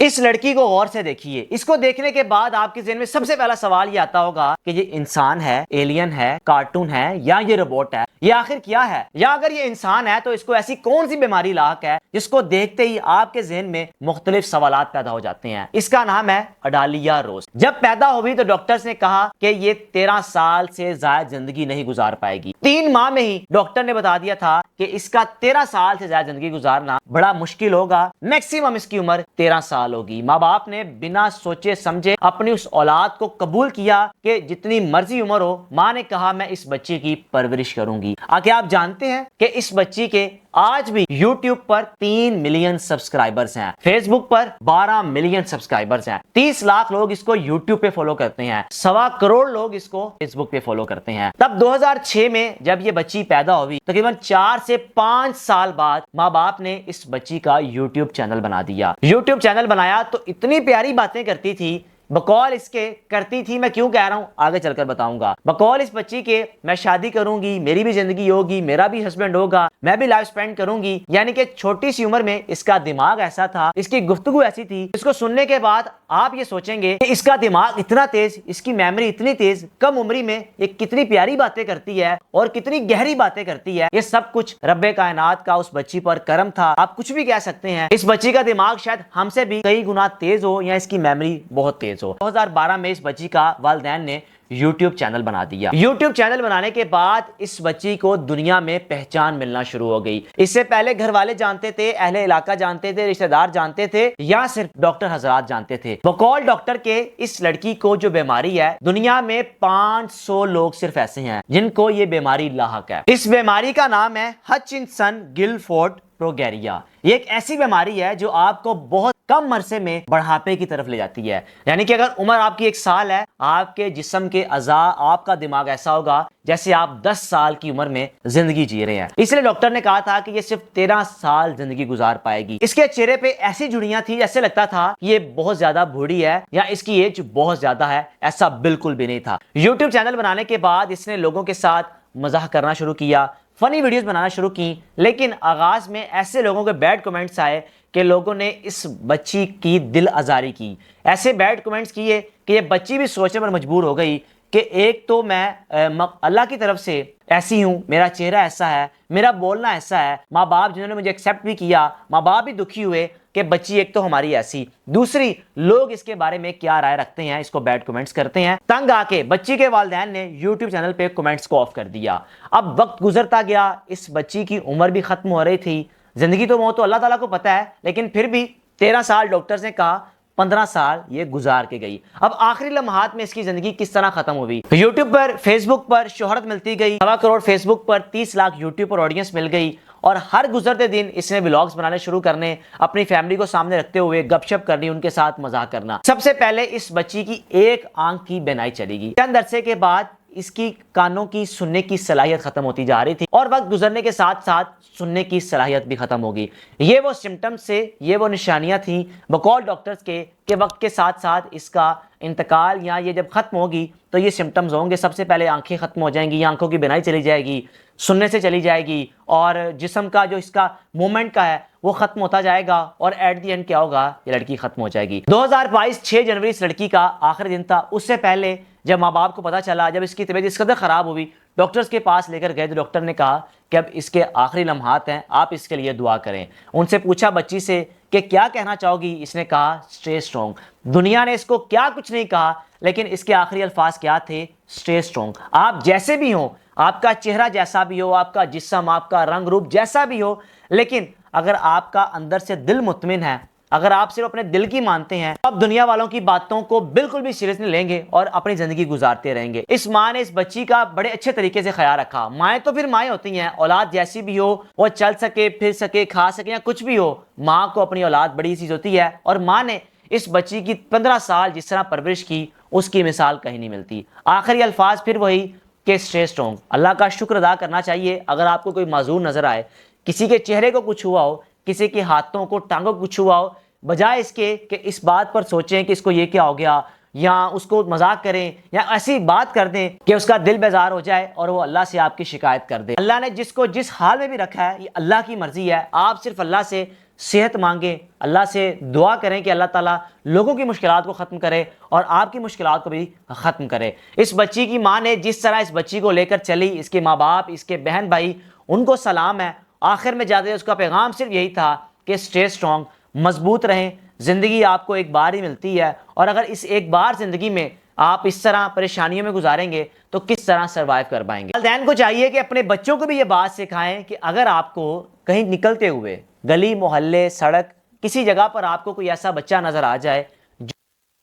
اس لڑکی کو غور سے دیکھیے، اس کو دیکھنے کے بعد آپ کے ذہن میں سب سے پہلا سوال یہ آتا ہوگا کہ یہ انسان ہے، ایلین ہے، کارٹون ہے، یا یہ روبوٹ ہے، یہ آخر کیا ہے؟ یا اگر یہ انسان ہے تو اس کو ایسی کون سی بیماری لاحق ہے جس کو دیکھتے ہی آپ کے ذہن میں مختلف سوالات پیدا ہو جاتے ہیں؟ اس کا نام ہے اڈالیا روز۔ جب پیدا ہوئی تو ڈاکٹرز نے کہا کہ یہ 13 سال سے زائد زندگی نہیں گزار پائے گی۔ 3 ماہ میں ہی ڈاکٹر نے بتا دیا تھا کہ اس کا 13 سال سے زائد زندگی گزارنا بڑا مشکل ہوگا، میکسیمم اس کی عمر 13 سال ہوگی۔ ماں باپ نے بنا سوچے سمجھے اپنی اس اولاد کو قبول کیا کہ جتنی مرضی عمر ہو۔ ماں نے کہا میں اس بچی کی پرورش کروں گی۔ کیا آپ جانتے ہیں کہ اس بچی کے آج بھی یوٹیوب پر 3 ملین سبسکرائبرز ہیں، فیس بک پر 12 ملین سبسکرائبرز ہیں، 30 لاکھ لوگ اس کو یوٹیوب پہ فالو کرتے ہیں، 1.25 کروڑ لوگ اس کو فیس بک پہ فالو کرتے ہیں۔ تب 2006 میں جب یہ بچی پیدا ہوئی، تقریباً 4 سے 5 سال بعد ماں باپ نے اس بچی کا یوٹیوب چینل بنا دیا۔ یوٹیوب چینل بنایا تو اتنی پیاری باتیں کرتی تھی، بقول اس کے کرتی تھی، میں کیوں کہہ رہا ہوں آگے چل کر بتاؤں گا۔ بقول اس بچی کے میں شادی کروں گی، میری بھی زندگی ہوگی، میرا بھی ہسبینڈ ہوگا، میں بھی لائف سپینڈ کروں گی، یعنی کہ چھوٹی سی عمر میں اس کا دماغ ایسا تھا، اس کی گفتگو ایسی تھی، اس کو سننے کے بعد آپ یہ سوچیں گے کہ اس کا دماغ اتنا تیز، اس کی میموری اتنی تیز، کم عمری میں یہ کتنی پیاری باتیں کرتی ہے اور کتنی گہری باتیں کرتی ہے۔ یہ سب کچھ رب کائنات کا اس بچی پر کرم تھا، آپ کچھ بھی کہہ سکتے ہیں۔ اس بچی کا دماغ شاید ہم سے بھی کئی گنا تیز ہو یا اس کی میموری بہت تیز ہو۔ 2012 میں اس بچی کا والدین نے یوٹیوب چینل بنا دیا۔ یوٹیوب چینل بنانے کے بعد اس بچی کو دنیا میں پہچان ملنا شروع ہو گئی۔ اس سے پہلے گھر والے جانتے تھے، اہل علاقہ جانتے تھے، رشتہ دار جانتے تھے، یا صرف ڈاکٹر حضرات جانتے تھے۔ بقول ڈاکٹر کے اس لڑکی کو جو بیماری ہے، دنیا میں 500 لوگ صرف ایسے ہیں جن کو یہ بیماری لاحق ہے۔ اس بیماری کا نام ہے ہچنسن گلفورڈ پروگیریا۔ یہ ایک ایسی بیماری ہے جو آپ کو بہت کم عرصے میں بڑھاپے کی طرف لے جاتی ہے، یعنی کہ اگر عمر آپ کی 1 سال ہے، آپ کے جسم کے اعضاء، آپ کا دماغ ایسا ہوگا جیسے آپ 10 سال کی عمر میں زندگی جی رہے ہیں۔ اس لیے ڈاکٹر نے کہا تھا کہ یہ صرف 13 سال زندگی گزار پائے گی۔ اس کے چہرے پہ ایسی جھڑیاں تھی جیسے لگتا تھا یہ بہت زیادہ بوڑھی ہے یا اس کی ایج بہت زیادہ ہے، ایسا بالکل بھی نہیں تھا۔ یوٹیوب چینل بنانے کے بعد اس نے لوگوں کے ساتھ مزاح کرنا شروع کیا، فنی ویڈیوز بنانا شروع کی، لیکن آغاز میں ایسے لوگوں کے بیڈ کمنٹس آئے کہ لوگوں نے اس بچی کی دل آزاری کی، ایسے بیڈ کمنٹس کیے کہ یہ بچی بھی سوچنے پر مجبور ہو گئی کہ ایک تو میں اللہ کی طرف سے ایسی ہوں، میرا چہرہ ایسا ہے، میرا بولنا ایسا ہے، ماں باپ جنہوں نے مجھے ایکسیپٹ بھی کیا، ماں باپ بھی دکھی ہوئے کہ بچی ایک تو ہماری ایسی، دوسری لوگ اس کے بارے میں کیا رائے رکھتے ہیں، اس کو بیڈ کمنٹس کرتے ہیں۔ تنگ آ کے بچی کے والدین نے یوٹیوب چینل پہ کمنٹس کو آف کر دیا۔ اب وقت گزرتا گیا، اس بچی کی عمر بھی ختم ہو رہی تھی، زندگی تو موت تو اللہ تعالیٰ کو پتہ ہے، لیکن پھر بھی 13 سال ڈاکٹرز نے کہا، 15 سال یہ گزار کے گئی۔ اب آخری لمحات میں اس کی زندگی کس طرح ختم ہوئی؟ یوٹیوب پر، فیس بک پر شہرت ملتی گئی، 1.25 کروڑ فیس بک پر، 30 لاکھ یوٹیوب پر آڈینس مل گئی، اور ہر گزرتے دن اس نے ولاگز بنانے شروع کرنے، اپنی فیملی کو سامنے رکھتے ہوئے گپ شپ کرنی، ان کے ساتھ مزاح کرنا۔ سب سے پہلے اس بچی کی ایک آنکھ کی بینائی چلی گئی، چند عرصے کے بعد اس کی کانوں کی سننے کی صلاحیت ختم ہوتی جا رہی تھی، اور وقت گزرنے کے ساتھ ساتھ سننے کی صلاحیت بھی ختم ہوگی۔ یہ وہ سمٹمز سے، یہ وہ نشانیاں تھیں بقول ڈاکٹرز کے کہ وقت کے ساتھ ساتھ اس کا انتقال یا یہ جب ختم ہوگی تو یہ سمٹمز ہوں گے۔ سب سے پہلے آنکھیں ختم ہو جائیں گی، آنکھوں کی بینائی چلی جائے گی، سننے سے چلی جائے گی، اور جسم کا جو اس کا مومنٹ کا ہے وہ ختم ہوتا جائے گا، اور ایٹ دی اینڈ کیا ہوگا؟ یہ لڑکی ختم ہو جائے گی۔ 2022 6 جنوری اس لڑکی کا آخری دن تھا۔ اس سے پہلے جب ماں باپ کو پتا چلا، جب اس کی طبیعت اس قدر خراب ہوئی، ڈاکٹرز کے پاس لے کر گئے تو ڈاکٹر نے کہا کہ اب اس کے آخری لمحات ہیں، آپ اس کے لیے دعا کریں۔ ان سے پوچھا بچی سے کہ کیا کہنا چاہو گی؟ اس نے کہا اسٹے اسٹرانگ۔ دنیا نے اس کو کیا کچھ نہیں کہا، لیکن اس کے آخری الفاظ کیا تھے؟ Stay strong. آپ جیسے بھی ہوں، آپ کا چہرہ جیسا بھی ہو، آپ کا جسم، آپ کا رنگ روپ جیسا بھی ہو، لیکن اگر آپ کا اندر سے دل مطمئن ہے، اگر آپ صرف اپنے دل کی مانتے ہیں، آپ دنیا والوں کی باتوں کو بالکل بھی سیریس نہیں لیں گے اور اپنی زندگی گزارتے رہیں گے۔ اس ماں نے اس بچی کا بڑے اچھے طریقے سے خیال رکھا۔ مائیں تو پھر مائیں ہوتی ہیں، اولاد جیسی بھی ہو، وہ چل سکے، پھر سکے، کھا سکے یا کچھ بھی ہو، ماں کو اپنی اولاد بڑی چیز ہوتی ہے، اور ماں نے اس بچی کی 15 سال جس طرح پرورش کی، اس کی مثال کہیں نہیں ملتی۔ آخری الفاظ پھر وہی کہ اسٹے اسٹرانگ۔ اللہ کا شکر ادا کرنا چاہیے اگر آپ کو کوئی معذور نظر آئے، کسی کے چہرے کو کچھ ہوا ہو، کسی کے ہاتھوں کو، ٹانگوں کو کچھ ہوا ہو، بجائے اس کے کہ اس بات پر سوچیں کہ اس کو یہ کیا ہو گیا، یا اس کو مذاق کریں یا ایسی بات کر دیں کہ اس کا دل بیزار ہو جائے اور وہ اللہ سے آپ کی شکایت کر دے۔ اللہ نے جس کو جس حال میں بھی رکھا ہے، یہ اللہ کی مرضی ہے، آپ صرف اللہ سے صحت مانگیں، اللہ سے دعا کریں کہ اللہ تعالیٰ لوگوں کی مشکلات کو ختم کرے اور آپ کی مشکلات کو بھی ختم کرے۔ اس بچی کی ماں نے جس طرح اس بچی کو لے کر چلی، اس کے ماں باپ، اس کے بہن بھائی، ان کو سلام ہے۔ آخر میں جاتے اس کا پیغام صرف یہی تھا کہ اسٹے اسٹرانگ، مضبوط رہیں، زندگی آپ کو ایک بار ہی ملتی ہے، اور اگر اس ایک بار زندگی میں آپ اس طرح پریشانیوں میں گزاریں گے تو کس طرح سروائیو کر پائیں گے۔ والدین کو چاہیے کہ اپنے بچوں کو بھی یہ بات سکھائیں کہ اگر آپ کو کہیں نکلتے ہوئے گلی محلے سڑک کسی جگہ پر آپ کو کوئی ایسا بچہ نظر آ جائے جو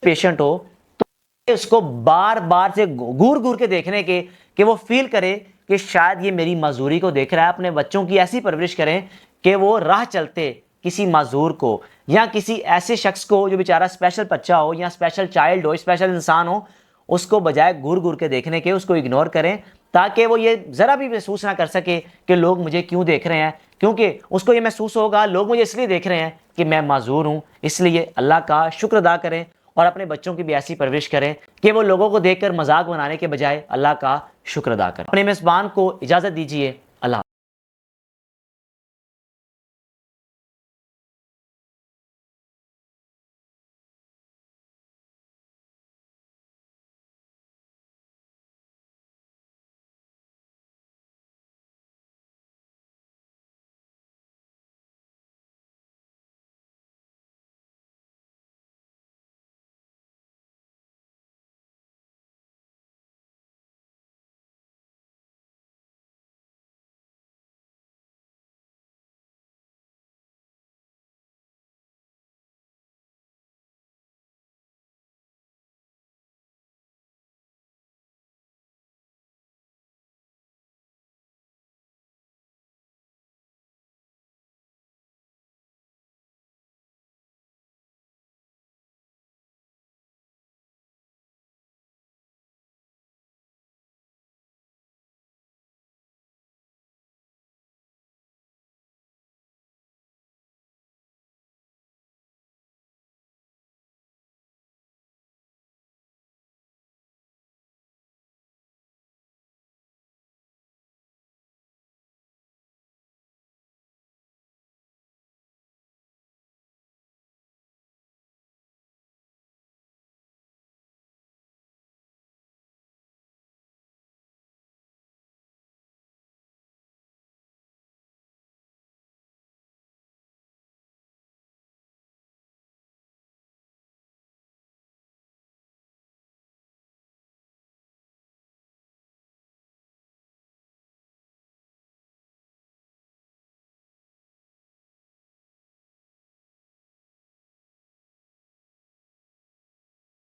پیشنٹ ہو، تو اس کو بار بار سے گور گور کے دیکھنے کے کہ وہ فیل کرے کہ شاید یہ میری معذوری کو دیکھ رہا ہے۔ اپنے بچوں کی ایسی پرورش کریں کہ وہ راہ چلتے کسی معذور کو یا کسی ایسے شخص کو جو بیچارہ اسپیشل بچہ ہو یا اسپیشل چائلڈ ہو، اسپیشل انسان ہو، اس کو بجائے گور گور کے دیکھنے کے اس کو اگنور کریں، تاکہ وہ یہ ذرا بھی محسوس نہ کر سکے کہ لوگ مجھے کیوں دیکھ رہے ہیں، کیونکہ اس کو یہ محسوس ہوگا لوگ مجھے اس لیے دیکھ رہے ہیں کہ میں معذور ہوں۔ اس لیے اللہ کا شکر ادا کریں اور اپنے بچوں کی بھی ایسی پرورش کریں کہ وہ لوگوں کو دیکھ کر مذاق بنانے کے بجائے اللہ کا شکر ادا کریں۔ اپنے میزبان کو اجازت دیجیے۔